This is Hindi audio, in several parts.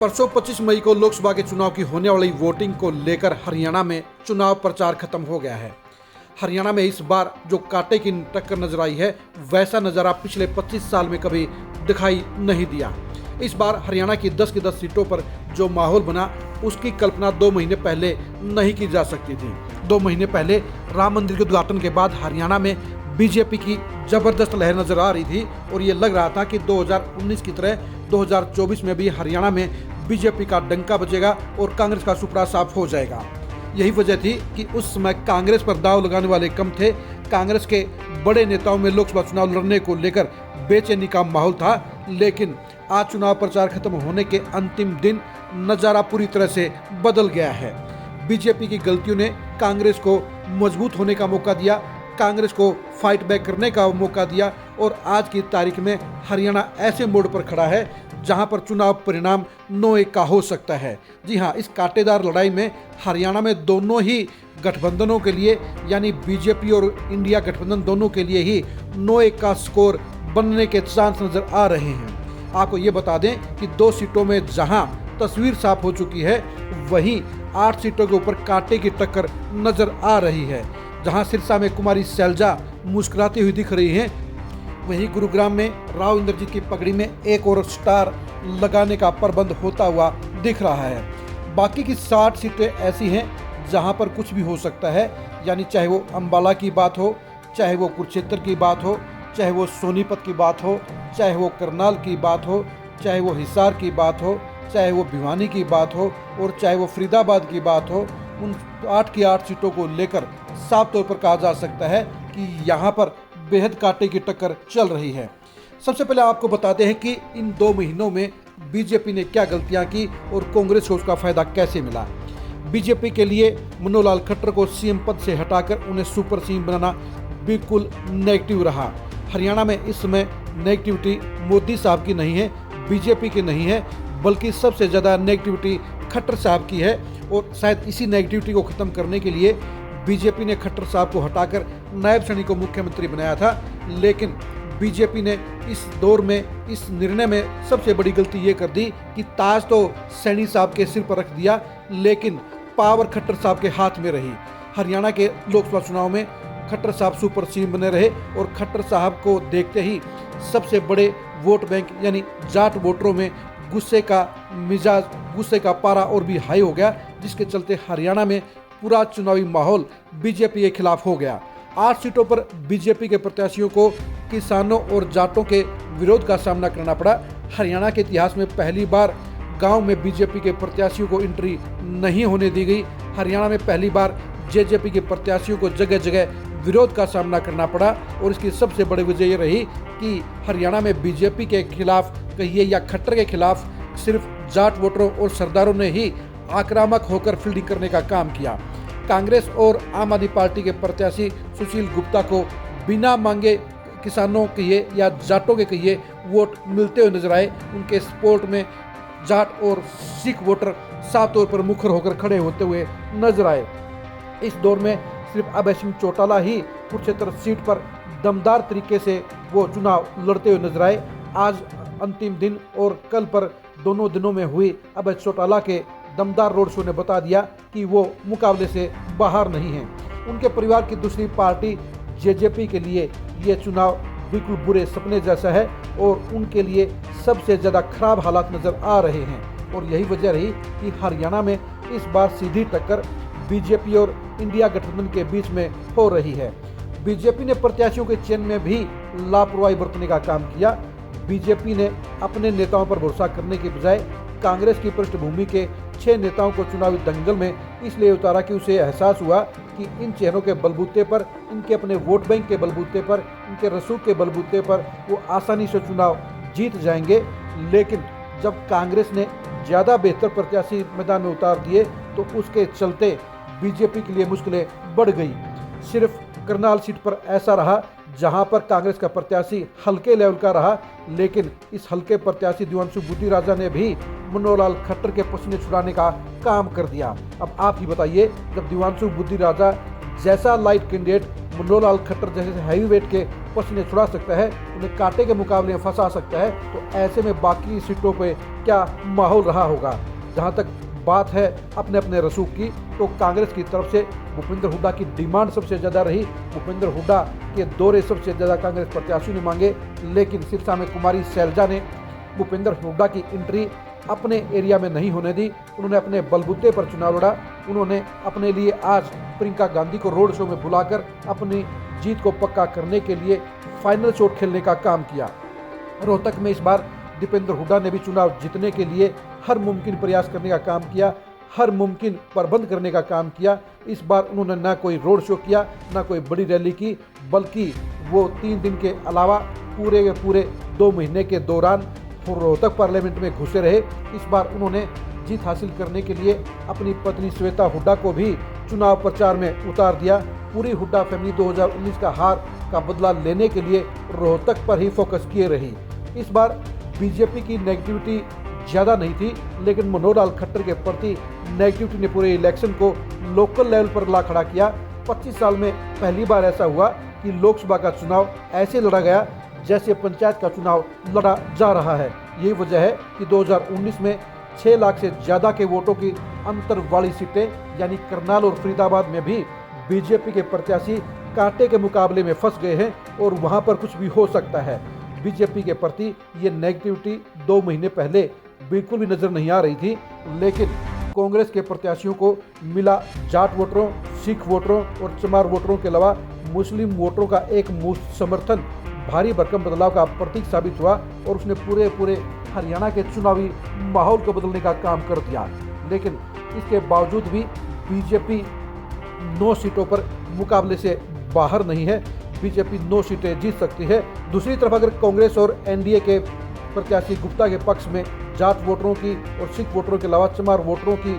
परसों 25 मई को लोकसभा के चुनाव की होने वाली वोटिंग को लेकर हरियाणा में चुनाव प्रचार खत्म हो गया है। हरियाणा में इस बार जो कांटे की टक्कर नजर आई है, वैसा नजारा पिछले 25 साल में कभी दिखाई नहीं दिया। इस बार हरियाणा की 10 की 10 सीटों पर जो माहौल बना, उसकी कल्पना 2 महीने पहले नहीं की जा सकती थी। 2 महीने पहले राम मंदिर के उद्घाटन के बाद हरियाणा में बीजेपी की जबरदस्त लहर नजर आ रही थी और ये लग रहा था कि 2019 की तरह 2024 में भी हरियाणा में बीजेपी का डंका बजेगा और कांग्रेस का सुपड़ा साफ हो जाएगा। यही वजह थी कि उस समय कांग्रेस पर दाव लगाने वाले कम थे। कांग्रेस के बड़े नेताओं में लोकसभा चुनाव लड़ने को लेकर बेचैनी का माहौल था, लेकिन आज चुनाव प्रचार खत्म होने के अंतिम दिन नजारा पूरी तरह से बदल गया है। बीजेपी की गलतियों ने कांग्रेस को मजबूत होने का मौका दिया, कांग्रेस को फाइट बैक करने का मौका दिया और आज की तारीख में हरियाणा ऐसे मोड़ पर खड़ा है जहां पर चुनाव परिणाम 9-1 का हो सकता है। जी हां, इस कांटेदार लड़ाई में हरियाणा में दोनों ही गठबंधनों के लिए, यानी बीजेपी और इंडिया गठबंधन दोनों के लिए ही 9-1 का स्कोर बनने के चांस नजर आ रहे हैं। आपको ये बता दें कि 2 सीटों में जहां तस्वीर साफ हो चुकी है, वहीं 8 सीटों के ऊपर कांटे की टक्कर नजर आ रही है। जहां सिरसा में कुमारी सैलजा मुस्कुराती हुई दिख रही हैं, वहीं गुरुग्राम में राव इंद्रजीत की पगड़ी में एक और स्टार लगाने का प्रबंध होता हुआ दिख रहा है। बाकी की 60 सीटें ऐसी हैं जहां पर कुछ भी हो सकता है, यानी चाहे वो अंबाला की बात हो, चाहे वो कुरुक्षेत्र की बात हो, चाहे वो सोनीपत की बात हो, चाहे वो करनाल की बात हो, चाहे वो हिसार की बात हो, चाहे वो भिवानी की बात हो और चाहे वो फरीदाबाद की बात हो। उन 8 की 8 सीटों को लेकर साफ तौर पर कहा जा सकता है कि यहाँ पर बेहद कांटे की टक्कर चल रही है। सबसे पहले आपको बताते हैं कि इन 2 महीनों में बीजेपी ने क्या गलतियां की और कांग्रेस को उसका फायदा कैसे मिला। बीजेपी के लिए मनोहर लाल खट्टर को सीएम पद से हटाकर उन्हें सुपर सीएम बनाना बिल्कुल नेगेटिव रहा। हरियाणा में इस समय नेगेटिविटी मोदी साहब की नहीं है, बीजेपी की नहीं है, बल्कि सबसे ज़्यादा नेगेटिविटी खट्टर साहब की है और शायद इसी नेगेटिविटी को ख़त्म करने के लिए बीजेपी ने खट्टर साहब को हटाकर नायब सैनी को मुख्यमंत्री बनाया था। लेकिन बीजेपी ने इस दौर में, इस निर्णय में सबसे बड़ी गलती ये कर दी कि ताज तो सैनी साहब के सिर पर रख दिया, लेकिन पावर खट्टर साहब के हाथ में रही। हरियाणा के लोकसभा चुनाव में खट्टर साहब सुपर सीएम बने रहे और खट्टर साहब को देखते ही सबसे बड़े वोट बैंक यानी जाट वोटरों में गुस्से का मिजाज, गुस्से का पारा और भी हाई हो गया, जिसके चलते हरियाणा में पूरा चुनावी माहौल बीजेपी के खिलाफ हो गया। 8 सीटों पर बीजेपी के प्रत्याशियों को किसानों और जाटों के विरोध का सामना करना पड़ा। हरियाणा के इतिहास में पहली बार गांव में बीजेपी के प्रत्याशियों को एंट्री नहीं होने दी गई। हरियाणा में पहली बार जेजेपी के प्रत्याशियों को जगह जगह विरोध का सामना करना पड़ा और इसकी सबसे बड़ी वजह ये रही कि हरियाणा में बीजेपी के खिलाफ कहिए या खट्टर के खिलाफ सिर्फ जाट वोटरों और सरदारों ने ही आक्रामक होकर फील्डिंग करने का काम किया। कांग्रेस और आम आदमी पार्टी के प्रत्याशी सुशील गुप्ता को बिना मांगे किसानों कहिए या जाटों के कहिए वोट मिलते हुए नजर आए। उनके सपोर्ट में जाट और सिख वोटर साफ तौर पर मुखर होकर खड़े होते हुए नजर आए। इस दौर में सिर्फ अभय सिंह चौटाला ही कुरुक्षेत्र सीट पर दमदार तरीके से वो चुनाव लड़ते हुए नजर आए। आज अंतिम दिन और कल पर दोनों दिनों में हुई अभय चौटाला के दमदार रोड शो ने बता दिया कि वो मुकाबले से बाहर नहीं हैं। उनके परिवार की दूसरी पार्टी जेजेपी के लिए ये चुनाव बिल्कुल बुरे सपने जैसा है और उनके लिए सबसे ज़्यादा खराब हालात नज़र आ रहे हैं और यही वजह रही कि हरियाणा में इस बार सीधी टक्कर बीजेपी और इंडिया गठबंधन के बीच में हो रही है। बीजेपी ने प्रत्याशियों के चयन में भी लापरवाही बरतने का काम किया। बीजेपी ने अपने नेताओं पर भरोसा करने के बजाय कांग्रेस की पृष्ठभूमि के 6 नेताओं को चुनावी दंगल में इसलिए उतारा कि उसे एहसास हुआ कि इन चेहरों के बलबूते पर, इनके अपने वोट बैंक के बलबूते पर, इनके रसूख के बलबूते पर वो आसानी से चुनाव जीत जाएंगे। लेकिन जब कांग्रेस ने ज़्यादा बेहतर प्रत्याशी मैदान में उतार दिए तो उसके चलते बीजेपी के लिए मुश्किलें बढ़ गई। सिर्फ करनाल सीट पर ऐसा रहा जहां पर कांग्रेस का प्रत्याशी हल्के लेवल का रहा, लेकिन इस हल्के प्रत्याशी दिवांशु बुद्धिराजा ने भी मनोहर लाल खट्टर के पसीने छुड़ाने का काम कर दिया। अब आप ही बताइए, जब दिवांशु बुद्धिराजा जैसा लाइट कैंडिडेट मनोहर लाल खट्टर जैसे हैवी वेट के पसीने छुड़ा सकता है, उन्हें कांटे के मुकाबले में फंसा सकता है, तो ऐसे में बाकी सीटों पे क्या माहौल रहा होगा। जहां तक बात है अपने अपने रसूख की, तो कांग्रेस की तरफ से भूपेंद्र हुड्डा की डिमांड सबसे ज़्यादा रही। भूपेंद्र हुड्डा के दौरे सबसे ज़्यादा कांग्रेस प्रत्याशियों ने मांगे, लेकिन सिरसा में कुमारी शैलजा ने भूपेंद्र हुड्डा की एंट्री अपने एरिया में नहीं होने दी। उन्होंने अपने बलबूते पर चुनाव लड़ा। उन्होंने अपने लिए आज प्रियंका गांधी को रोड शो में बुलाकर अपनी जीत को पक्का करने के लिए फाइनल शॉट खेलने का काम किया। रोहतक में इस बार दीपेंद्र हुड्डा ने भी चुनाव जीतने के लिए हर मुमकिन प्रयास करने का काम किया, हर मुमकिन प्रबंध करने का काम किया। इस बार उन्होंने ना कोई रोड शो किया, ना कोई बड़ी रैली की, बल्कि वो 3 दिन के अलावा पूरे के पूरे 2 महीने के दौरान रोहतक पार्लियामेंट में घुसे रहे। इस बार उन्होंने जीत हासिल करने के लिए अपनी पत्नी श्वेता हुड्डा को भी चुनाव प्रचार में उतार दिया। पूरी हुड्डा फैमिली 2019 का हार का बदला लेने के लिए रोहतक पर ही फोकस किए रही। इस बार बीजेपी की नेगेटिविटी ज़्यादा नहीं थी, लेकिन मनोहर लाल खट्टर के प्रति नेगेटिविटी ने पूरे इलेक्शन को लोकल लेवल पर ला खड़ा किया। 25 साल में पहली बार ऐसा हुआ कि लोकसभा का चुनाव ऐसे लड़ा गया जैसे पंचायत का चुनाव लड़ा जा रहा है। यही वजह है कि 2019 में 6 लाख से ज़्यादा के वोटों की अंतर वाली सीटें यानी करनाल और फरीदाबाद में भी बीजेपी के प्रत्याशी कांटे के मुकाबले में फंस गए हैं और वहां पर कुछ भी हो सकता है। बीजेपी के प्रति ये नेगेटिविटी 2 महीने पहले बिल्कुल भी नजर नहीं आ रही थी, लेकिन कांग्रेस के प्रत्याशियों को मिला जाट वोटरों, सिख वोटरों और चमार वोटरों के अलावा मुस्लिम वोटरों का एक मुश्त समर्थन भारी भरकम बदलाव का प्रतीक साबित हुआ और उसने पूरे हरियाणा के चुनावी माहौल को बदलने का काम कर दिया। लेकिन इसके बावजूद भी बीजेपी 9 सीटों पर मुकाबले से बाहर नहीं है। बीजेपी 9 सीटें जीत सकती है। दूसरी तरफ अगर कांग्रेस और एनडीए के प्रत्याशी गुप्ता के पक्ष में जाट वोटरों की और सिख वोटरों के अलावा चमार वोटरों की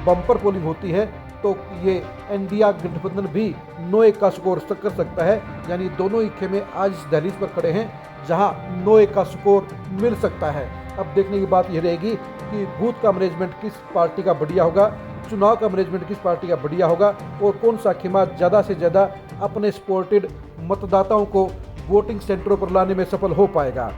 बम्पर पोलिंग होती है, तो ये एनडीए गठबंधन भी 9-1 का स्कोर कर सकता है। यानी दोनों ही खेमे आज इस दहलीज पर खड़े हैं जहां 9-1 का स्कोर मिल सकता है। अब देखने की बात यह रहेगी कि बूथ का मैनेजमेंट किस पार्टी का बढ़िया होगा, चुनाव का मैनेजमेंट किस पार्टी का बढ़िया होगा और कौन सा खेमा ज़्यादा से ज़्यादा अपने सपोर्टेड मतदाताओं को वोटिंग सेंटरों पर लाने में सफल हो पाएगा।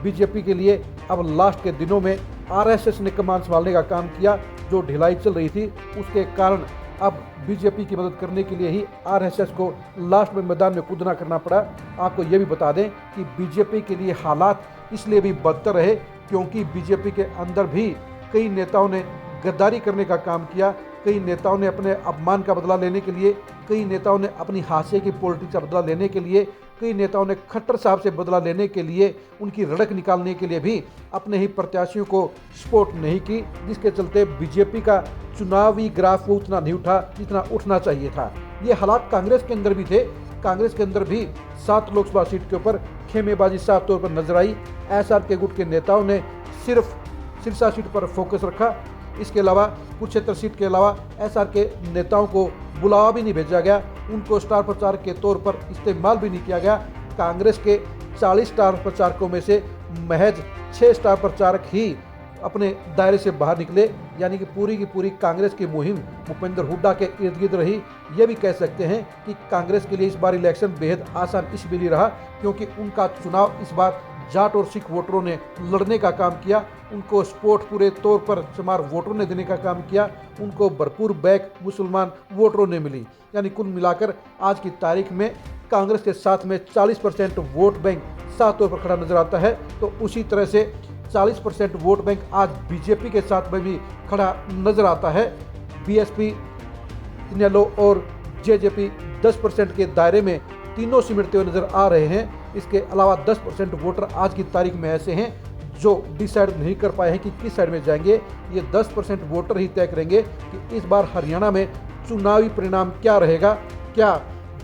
बीजेपी के लिए अब लास्ट के दिनों में आरएसएस ने कमान संभालने का काम किया। जो ढिलाई चल रही थी उसके कारण अब बीजेपी की मदद करने के लिए ही आरएसएस को लास्ट में मैदान में कूदना करना पड़ा। आपको ये भी बता दें कि बीजेपी के लिए हालात इसलिए भी बदतर रहे क्योंकि बीजेपी के अंदर भी कई नेताओं ने गद्दारी करने का काम किया। कई नेताओं ने अपने अपमान का बदला लेने के लिए, कई नेताओं ने अपनी हाशिए की पॉलिटिक्स का बदला लेने के लिए, कई नेताओं ने खट्टर साहब से बदला लेने के लिए, उनकी रड़क निकालने के लिए भी अपने ही प्रत्याशियों को सपोर्ट नहीं की, जिसके चलते बीजेपी का चुनावी ग्राफ वो उतना नहीं उठा जितना उठना चाहिए था। ये हालात कांग्रेस के अंदर भी थे। कांग्रेस के अंदर भी 7 लोकसभा सीट के ऊपर खेमेबाजी साफ तौर पर नजर आई। एसआरके गुट के नेताओं ने सिर्फ सिरसा सीट पर फोकस रखा। इसके अलावा कुरुक्षेत्र सीट के अलावा एसआरके नेताओं को बुलावा भी नहीं भेजा गया, उनको स्टार प्रचारक के तौर पर इस्तेमाल भी नहीं किया गया। कांग्रेस के 40 स्टार प्रचारकों में से महज 6 स्टार प्रचारक ही अपने दायरे से बाहर निकले। यानी कि पूरी कांग्रेस की मुहिम भूपेंद्र हुड्डा के इर्द गिर्द रही। ये भी कह सकते हैं कि कांग्रेस के लिए इस बार इलेक्शन बेहद आसान इसलिए नहीं रहा क्योंकि उनका चुनाव इस बार जाट और सिख वोटरों ने लड़ने का काम किया। उनको सपोर्ट पूरे तौर पर चमार वोटरों ने देने का काम किया। उनको भरपूर बैक मुसलमान वोटरों ने मिली। यानी कुल मिलाकर आज की तारीख में कांग्रेस के साथ में 40% वोट बैंक साफ तौर पर खड़ा नजर आता है। तो उसी तरह से 40% वोट बैंक आज बीजेपी के साथ में भी खड़ा नजर आता है। बीएसपी, इनेलो और जेजेपी 10% के दायरे में तीनों सिमटते हुए नजर आ रहे हैं। इसके अलावा 10% वोटर आज की तारीख में ऐसे हैं जो डिसाइड नहीं कर पाए हैं कि किस साइड में जाएंगे। ये 10% वोटर ही तय करेंगे कि इस बार हरियाणा में चुनावी परिणाम क्या रहेगा। क्या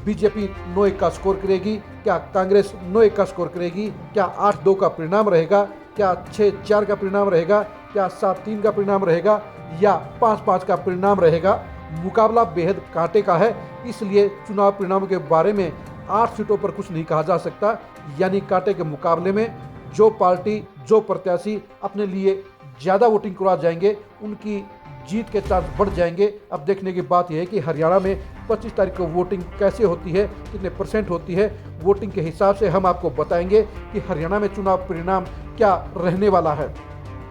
बीजेपी 9-1 का स्कोर करेगी, क्या कांग्रेस 9-1 का स्कोर करेगी, क्या 8-2 का परिणाम रहेगा, क्या 6-4 का परिणाम रहेगा, क्या 7-3 का परिणाम रहेगा या 5-5 का परिणाम रहेगा। मुकाबला बेहद कांटे का है, इसलिए चुनाव परिणामों के बारे में 8 सीटों पर कुछ नहीं कहा जा सकता। यानी कांटे के मुकाबले में जो पार्टी, जो प्रत्याशी अपने लिए ज़्यादा वोटिंग करवा जाएंगे, उनकी जीत के चांस बढ़ जाएंगे। अब देखने की बात यह है कि हरियाणा में 25 तारीख को वोटिंग कैसे होती है, कितने % होती है। वोटिंग के हिसाब से हम आपको बताएंगे कि हरियाणा में चुनाव परिणाम क्या रहने वाला है।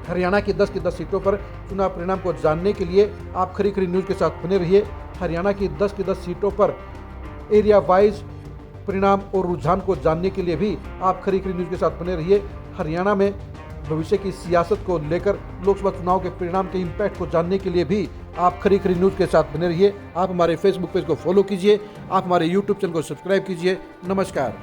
हरियाणा की 10 सीटों पर चुनाव परिणाम को जानने के लिए आप खरी खरी न्यूज़ के साथ बने रहिए। हरियाणा की 10 सीटों पर एरिया वाइज परिणाम और रुझान को जानने के लिए भी आप खरी खरी न्यूज़ के साथ बने रहिए। हरियाणा में भविष्य की सियासत को लेकर लोकसभा चुनाव के परिणाम के इम्पैक्ट को जानने के लिए भी आप खरी खरी न्यूज़ के साथ बने रहिए। आप हमारे फेसबुक पेज को फॉलो कीजिए, आप हमारे यूट्यूब चैनल को सब्सक्राइब कीजिए। नमस्कार।